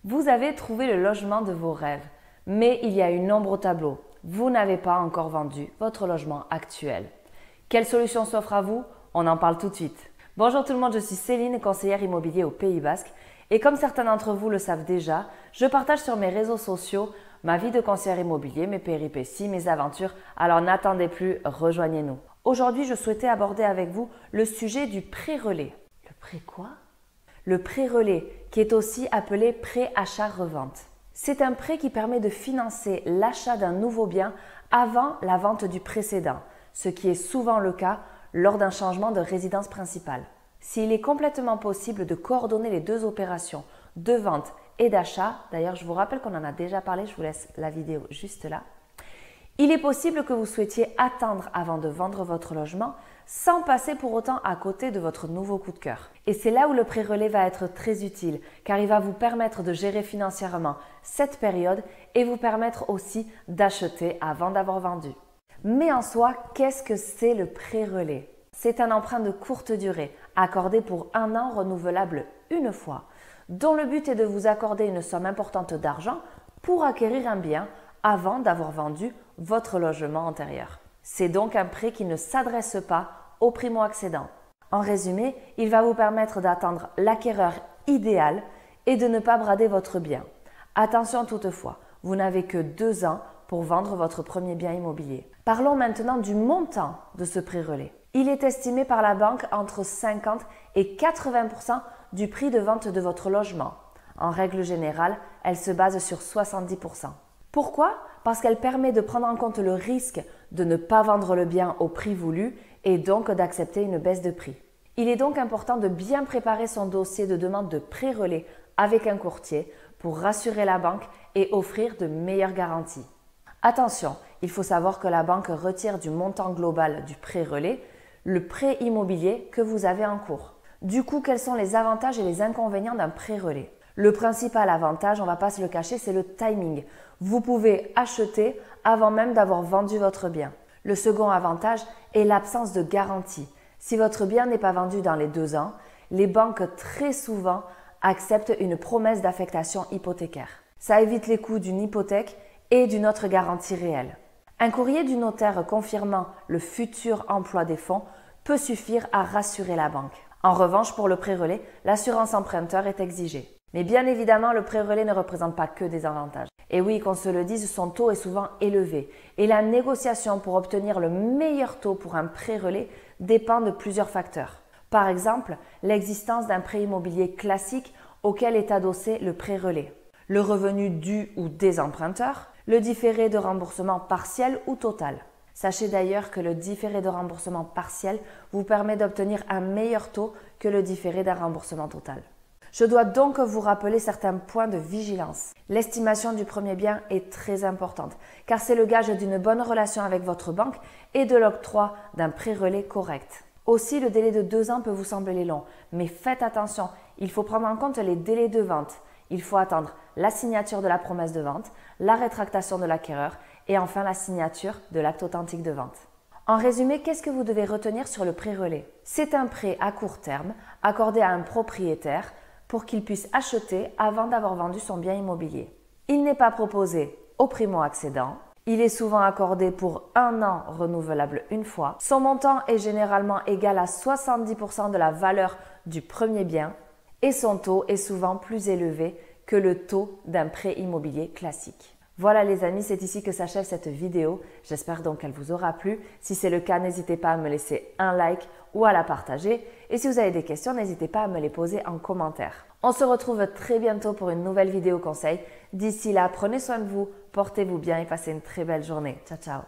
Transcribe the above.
Vous avez trouvé le logement de vos rêves, mais il y a une ombre au tableau. Vous n'avez pas encore vendu votre logement actuel. Quelle solution s'offre à vous? On en parle tout de suite. Bonjour tout le monde, je suis Céline, conseillère immobilier au Pays Basque. Et comme certains d'entre vous le savent déjà, je partage sur mes réseaux sociaux ma vie de conseillère immobilier, mes péripéties, mes aventures. Alors n'attendez plus, rejoignez-nous. Aujourd'hui, je souhaitais aborder avec vous le sujet du pré-relais. Le pré quoi? Le pré-relais, qui est aussi appelé pré-achat-revente. C'est un prêt qui permet de financer l'achat d'un nouveau bien avant la vente du précédent, ce qui est souvent le cas lors d'un changement de résidence principale. S'il est complètement possible de coordonner les deux opérations de vente et d'achat, d'ailleurs je vous rappelle qu'on en a déjà parlé, je vous laisse la vidéo juste là, il est possible que vous souhaitiez attendre avant de vendre votre logement sans passer pour autant à côté de votre nouveau coup de cœur. Et c'est là où le pré-relais va être très utile car il va vous permettre de gérer financièrement cette période et vous permettre aussi d'acheter avant d'avoir vendu. Mais en soi, qu'est-ce que c'est le pré-relais? C'est un emprunt de courte durée accordé pour 1 an renouvelable une fois, dont le but est de vous accorder une somme importante d'argent pour acquérir un bien avant d'avoir vendu votre logement antérieur. C'est donc un prêt qui ne s'adresse pas aux primo-accédants. En résumé, il va vous permettre d'attendre l'acquéreur idéal et de ne pas brader votre bien. Attention toutefois, vous n'avez que 2 ans pour vendre votre premier bien immobilier. Parlons maintenant du montant de ce pré-relais. Il est estimé par la banque entre 50 et 80% du prix de vente de votre logement. En règle générale, elle se base sur 70%. Pourquoi? Parce qu'elle permet de prendre en compte le risque de ne pas vendre le bien au prix voulu et donc d'accepter une baisse de prix. Il est donc important de bien préparer son dossier de demande de pré-relais avec un courtier pour rassurer la banque et offrir de meilleures garanties. Attention, il faut savoir que la banque retire du montant global du pré-relais le prêt immobilier que vous avez en cours. Du coup, quels sont les avantages et les inconvénients d'un pré-relais? Le principal avantage, on ne va pas se le cacher, c'est le timing. Vous pouvez acheter avant même d'avoir vendu votre bien. Le second avantage est l'absence de garantie. Si votre bien n'est pas vendu dans les 2 ans, les banques très souvent acceptent une promesse d'affectation hypothécaire. Ça évite les coûts d'une hypothèque et d'une autre garantie réelle. Un courrier du notaire confirmant le futur emploi des fonds peut suffire à rassurer la banque. En revanche, pour le pré-relais, l'assurance emprunteur est exigée. Mais bien évidemment, le pré-relais ne représente pas que des avantages. Et oui, qu'on se le dise, son taux est souvent élevé. Et la négociation pour obtenir le meilleur taux pour un pré-relais dépend de plusieurs facteurs. Par exemple, l'existence d'un prêt immobilier classique auquel est adossé le pré-relais, le revenu du ou des emprunteurs, le différé de remboursement partiel ou total. Sachez d'ailleurs que le différé de remboursement partiel vous permet d'obtenir un meilleur taux que le différé d'un remboursement total. Je dois donc vous rappeler certains points de vigilance. L'estimation du premier bien est très importante car c'est le gage d'une bonne relation avec votre banque et de l'octroi d'un pré-relais correct. Aussi, le délai de 2 ans peut vous sembler long, mais faites attention, il faut prendre en compte les délais de vente. Il faut attendre la signature de la promesse de vente, la rétractation de l'acquéreur et enfin la signature de l'acte authentique de vente. En résumé, qu'est-ce que vous devez retenir sur le pré-relais? C'est un prêt à court terme accordé à un propriétaire pour qu'il puisse acheter avant d'avoir vendu son bien immobilier. Il n'est pas proposé aux primo-accédants. Il est souvent accordé pour 1 an renouvelable une fois. Son montant est généralement égal à 70% de la valeur du premier bien et son taux est souvent plus élevé que le taux d'un prêt immobilier classique. Voilà les amis, c'est ici que s'achève cette vidéo. J'espère donc qu'elle vous aura plu. Si c'est le cas, n'hésitez pas à me laisser un like ou à la partager. Et si vous avez des questions, n'hésitez pas à me les poser en commentaire. On se retrouve très bientôt pour une nouvelle vidéo conseil. D'ici là, prenez soin de vous, portez-vous bien et passez une très belle journée. Ciao, ciao.